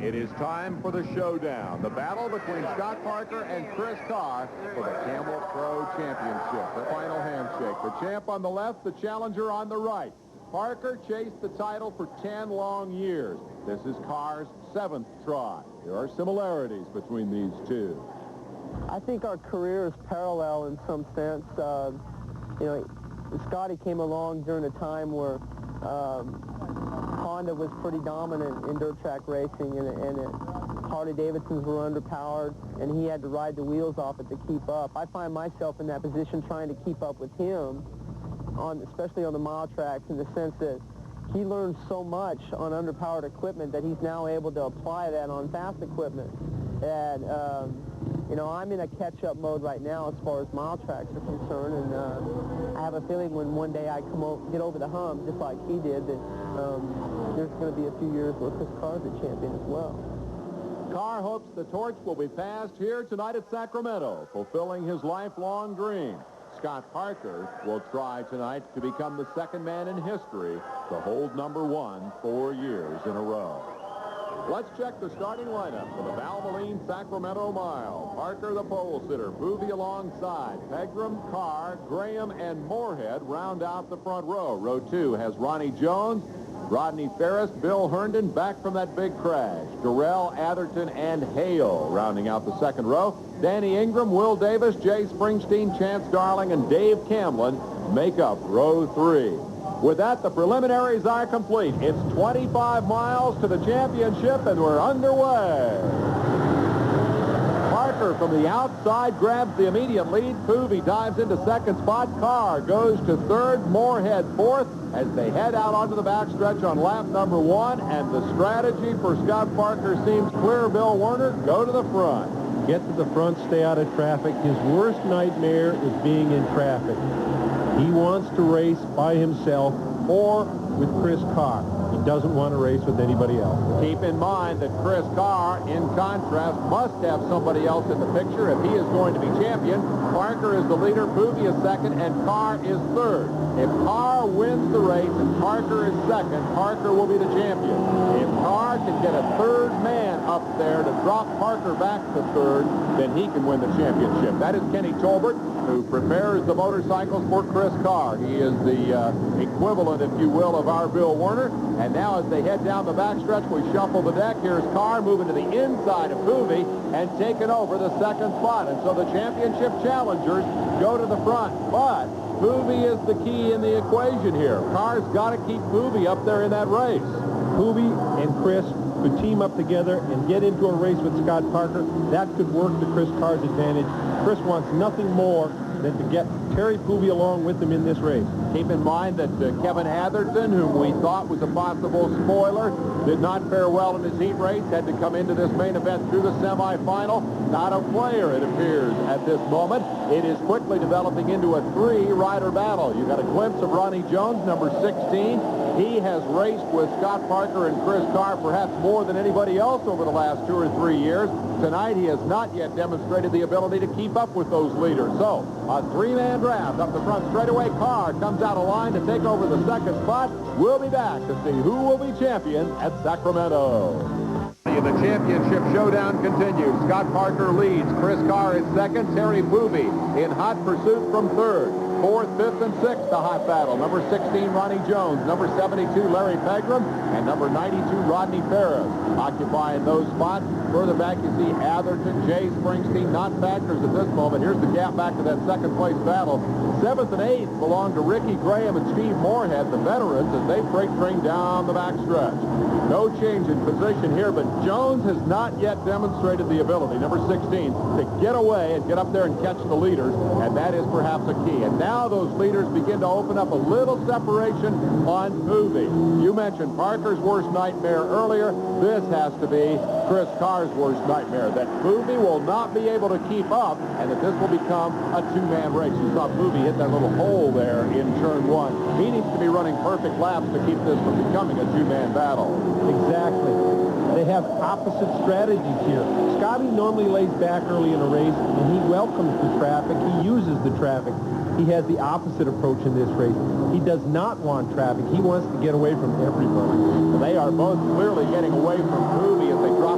It is time for the showdown, the battle between Scott Parker and Chris Carr for the Camel Pro Championship. The final handshake. The champ on the left, the challenger on the right. Parker chased the title for 10 long years. This is Carr's 7th try. There are similarities between these two. I think our career is parallel in some sense. You know, Scotty came along during a time where Honda was pretty dominant in dirt track racing, and Harley Davidsons were underpowered, and he had to ride the wheels off it to keep up. I find myself in that position trying to keep up with him, especially on the mile tracks, in the sense that he learned so much on underpowered equipment that he's now able to apply that on fast equipment. And you know, I'm in a catch-up mode right now as far as mile tracks are concerned, and I have a feeling when one day I get over the hump, just like he did, that there's going to be a few years where Chris Carr's a champion as well. Carr hopes the torch will be passed here tonight at Sacramento, fulfilling his lifelong dream. Scott Parker will try tonight to become the second man in history to hold #1 4 years in a row. Let's check the starting lineup for the Valvoline Sacramento Mile. Parker, the pole sitter. Boovie alongside. Pegram, Carr, Graham, and Moorhead round out the front row. Row 2 has Ronnie Jones, Rodney Ferris, Bill Herndon back from that big crash. Durrell, Atherton, and Hale rounding out the second row. Danny Ingram, Will Davis, Jay Springsteen, Chance Darling, and Dave Camlin make up row 3. With that, the preliminaries are complete. It's 25 miles to the championship, and we're underway. Parker from the outside grabs the immediate lead. Boovie dives into second spot. Carr goes to third. Moorhead fourth as they head out onto the backstretch on lap #1. And the strategy for Scott Parker seems clear. Bill Werner, go to the front. Get to the front, stay out of traffic. His worst nightmare is being in traffic. He wants to race by himself or with Chris Carr. He doesn't want to race with anybody else. Keep in mind that Chris Carr, in contrast, must have somebody else in the picture if he is going to be champion. Parker is the leader, Boovie is second, and Carr is third. If Carr wins the race and Parker is second, Parker will be the champion. If Carr can get a third man up there to drop Parker back to third, then he can win the championship. That is Kenny Tolbert, who prepares the motorcycles for Chris Carr. He is the equivalent, if you will, of our Bill Werner. And now as they head down the backstretch, we shuffle the deck. Here's Carr moving to the inside of Boovie and taking over the second spot. And so the championship challengers go to the front. But Boovie is the key in the equation here. Carr's got to keep Boovie up there in that race. Boovie and Chris could team up together and get into a race with Scott Parker. That could work to Chris Carr's advantage. Chris wants nothing more than to get Terry Boovie along with him in this race. Keep in mind that Kevin Atherton, whom we thought was a possible spoiler, did not fare well in his heat race, had to come into this main event through the semifinal. Not a player, it appears, at this moment. It is quickly developing into a 3-rider battle. You got a glimpse of Ronnie Jones, number 16. He has raced with Scott Parker and Chris Carr perhaps more than anybody else over the last 2 or 3 years. Tonight, he has not yet demonstrated the ability to keep up with those leaders. So, a 3-man draft up the front straightaway. Carr comes out of line to take over the second spot. We'll be back to see who will be champion at Sacramento. The championship showdown continues. Scott Parker leads. Chris Carr is second. Terry Boovie in hot pursuit from third. Fourth, fifth, and sixth, the hot battle. Number 16, Ronnie Jones. Number 72, Larry Pegram. And number 92, Rodney Ferris. Occupying those spots. Further back, you see Atherton, Jay Springsteen, not factors at this moment. Here's the gap back to that second-place battle. Seventh and eighth belong to Ricky Graham and Steve Moorhead, the veterans, as they freight train down the backstretch. No change in position here, but Jones has not yet demonstrated the ability, number 16, to get away and get up there and catch the leaders, and that is perhaps a key. And now those leaders begin to open up a little separation on Boovie. You mentioned Parker's worst nightmare earlier. This has to be Chris Carr's worst nightmare, that Boovie will not be able to keep up, and that this will become a 2-man race. You saw Boovie hit that little hole there in turn 1. He needs to be running perfect laps to keep this from becoming a 2-man battle. Exactly. They have opposite strategies here. Scotty normally lays back early in a race, and he welcomes the traffic. He uses the traffic. He has the opposite approach in this race. He does not want traffic. He wants to get away from everybody. They are both clearly getting away from Boovie as they drop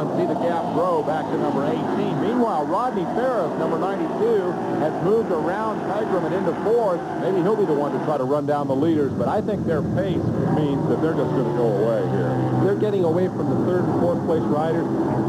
and see the gap grow back to number 18. Meanwhile, Rodney Ferris, number 92, has moved around Pegram and into fourth. Maybe he'll be the one to try to run down the leaders, but I think their pace means that they're just going to go away here. They're getting away from the third and fourth place riders.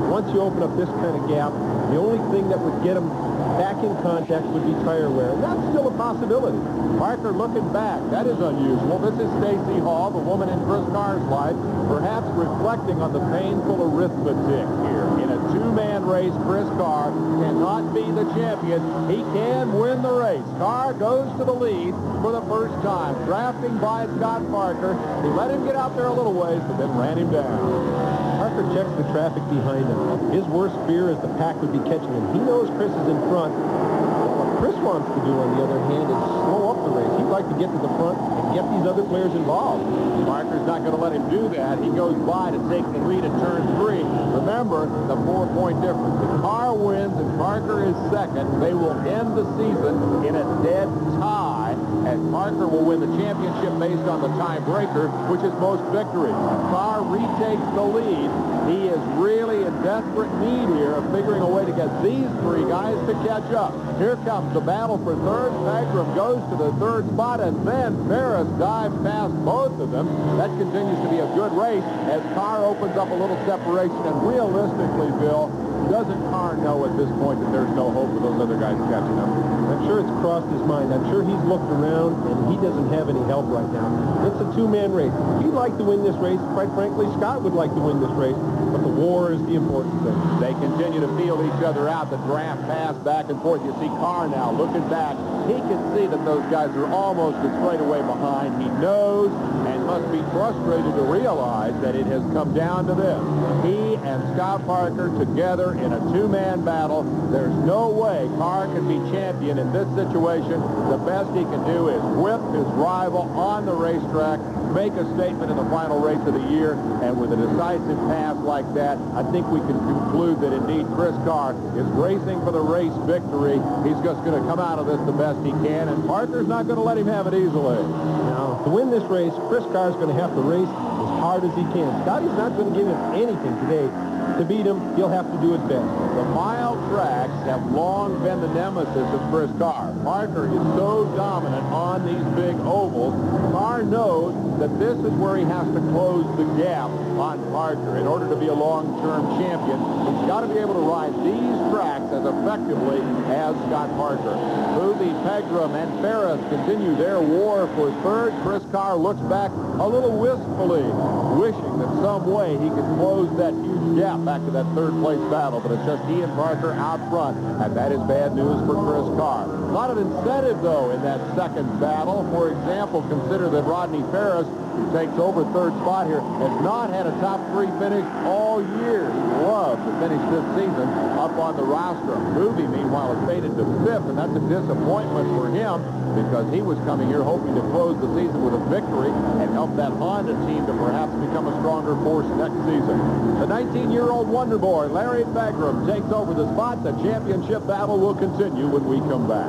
Once you open up this kind of gap, the only thing that would get them back in contact would be tire wear. And that's still a possibility. Parker looking back. That is unusual. This is Stacy Hall, the woman in Chris Carr's life, perhaps reflecting on the painful arithmetic here. In a two-man race, Chris Carr cannot be the champion. He can win the race. Carr goes to the lead for the first time, drafting by Scott Parker. He let him get out there a little ways, but then ran him down. Parker checks the traffic behind him. His worst fear is the pack would be catching him. He knows Chris is in front. What Chris wants to do, on the other hand, is slow up the race. He'd like to get to the front and get these other players involved. Parker's not going to let him do that. He goes by to take the lead at turn 3. Remember, the 4-point difference. If Carr wins and Parker is second, they will end the season in a dead tie, and Parker will win the championship based on the tiebreaker, which is most victories. Carr retakes the lead. He is really in desperate need here of figuring a way to get these three guys to catch up. Here comes the battle for third. Pegram goes to the third spot, and then Ferris dives past both of them. That continues to be a good race as Carr opens up a little separation. And realistically, Bill, doesn't Carr know at this point that there's no hope for those other guys catching up? I'm sure it's crossed his mind. I'm sure he's looked around, and he doesn't have any help right now. It's a two-man race. He'd like to win this race. Quite frankly, Scott would like to win this race, but the war is the important thing. They continue to feel each other out. The draft pass back and forth. You see Carr now looking back. He can see that those guys are almost a straightaway behind. He knows and must be frustrated to realize that it has come down to this. He and Scott Parker together in a two-man battle. There's no way Carr can be champion in this situation. The best he can do is whip his rival on the racetrack, make a statement in the final race of the year, and with a decisive pass like that, I think we can conclude that indeed Chris Carr is racing for the race victory. He's just going to come out of this the best he can, and Parker's not going to let him have it easily. Now, to win this race, Chris Carr is going to have to race as hard as he can. Scotty's not going to give him anything today. To beat him, he'll have to do it best. The mile tracks have long been the nemesis of Chris Carr. Parker is so dominant on these big ovals. Carr knows that this is where he has to close the gap on Parker in order to be a long-term champion. He's got to be able to ride these tracks as effectively as Scott Parker. Booby, Pegram, and Ferris continue their war for third. Chris Carr looks back a little wistfully, wishing that some way he could close that huge gap back to that third-place battle, but it's just he and Parker out front, and that is bad news for Chris Carr. Not an incentive, though, in that second battle. For example, consider that Rodney Ferris, who takes over third spot here, has not had a top 3 finish all year. He loved to finish this season up on the rostrum. Booby, meanwhile, has faded to 5th, and that's a disappointment for him because he was coming here hoping to close the season with a victory and help that Honda team to perhaps become a stronger force next season. The 19-year-old wonder boy, Larry Pegram, takes over the spot. The championship battle will continue when we come back.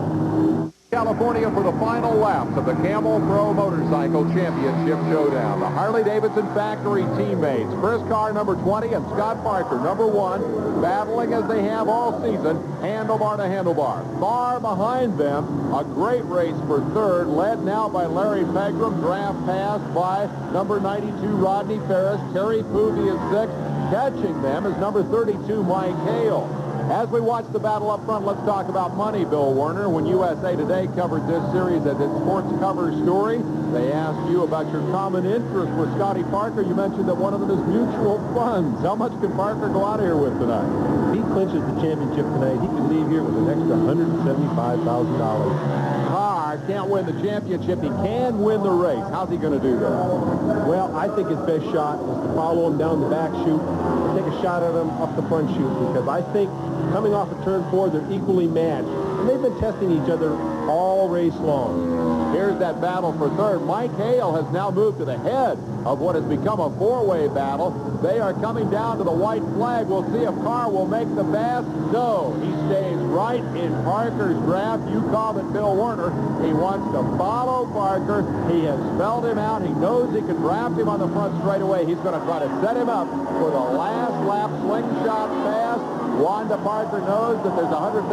California for the final laps of the Camel Pro Motorcycle Championship Showdown. The Harley-Davidson factory teammates, Chris Carr, number 20, and Scott Parker, number 1, battling as they have all season, handlebar to handlebar. Far behind them, a great race for third, led now by Larry Pegram, draft pass by number 92, Rodney Ferris. Terry Poovey is 6th. Catching them is number 32, Mike Hale. As we watch the battle up front, let's talk about money, Bill Warner. When USA Today covered this series as its sports cover story, they asked you about your common interest with Scotty Parker. You mentioned that one of them is mutual funds. How much can Parker go out of here with tonight? If he clinches the championship tonight, he can leave here with an extra $175,000. Carr can't win the championship. He can win the race. How's he going to do that? Well, I think his best shot is to follow him down the back chute and take a shot at him up the front chute, because I think coming off of turn 4, they're equally matched. and they've been testing each other all race long. Here's that battle for third. Mike Hale has now moved to the head of what has become a four-way battle. They are coming down to the white flag. We'll see if Carr will make the pass. No, he stays right in Parker's draft. You call it Bill Werner. He wants to follow Parker. He has spelled him out. He knows he can draft him on the front straightaway. He's going to try to set him up for the last lap slingshot pass. Wanda Parker knows that there's a $100,000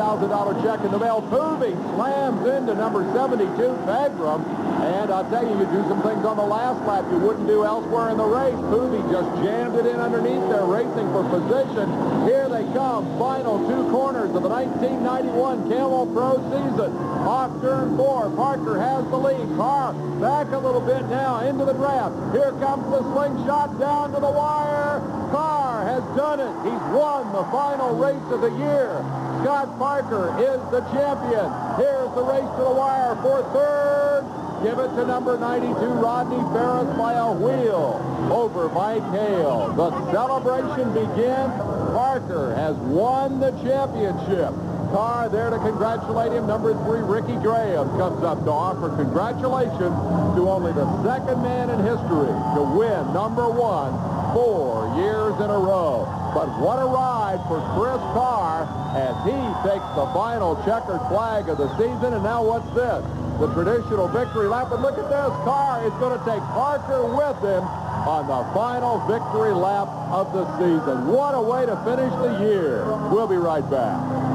check in the mail. Poovy slams into number 72, Pegram. And I'll tell you, you do some things on the last lap you wouldn't do elsewhere in the race. Poovy just jammed it in underneath there, racing for position. Here they come, final two corners of the 1991 Camel Pro season. Off turn 4, Parker has the lead. Carr back a little bit now into the draft. Here comes the slingshot down to the wire. Carr has done it. He's won the final race of the year. Scott Parker is the champion. Here's the race to the wire for third. Give it to number 92, Rodney Ferris, by a wheel over Mike Hale. The celebration begins. Parker has won the championship. Carr there to congratulate him. Number 3, Ricky Graham, comes up to offer congratulations to only the second man in history to win number 1 4 years in a row. But what a ride for Chris Carr as he takes the final checkered flag of the season. And now what's this? The traditional victory lap. But look at this. Carr is going to take Parker with him on the final victory lap of the season. What a way to finish the year. We'll be right back.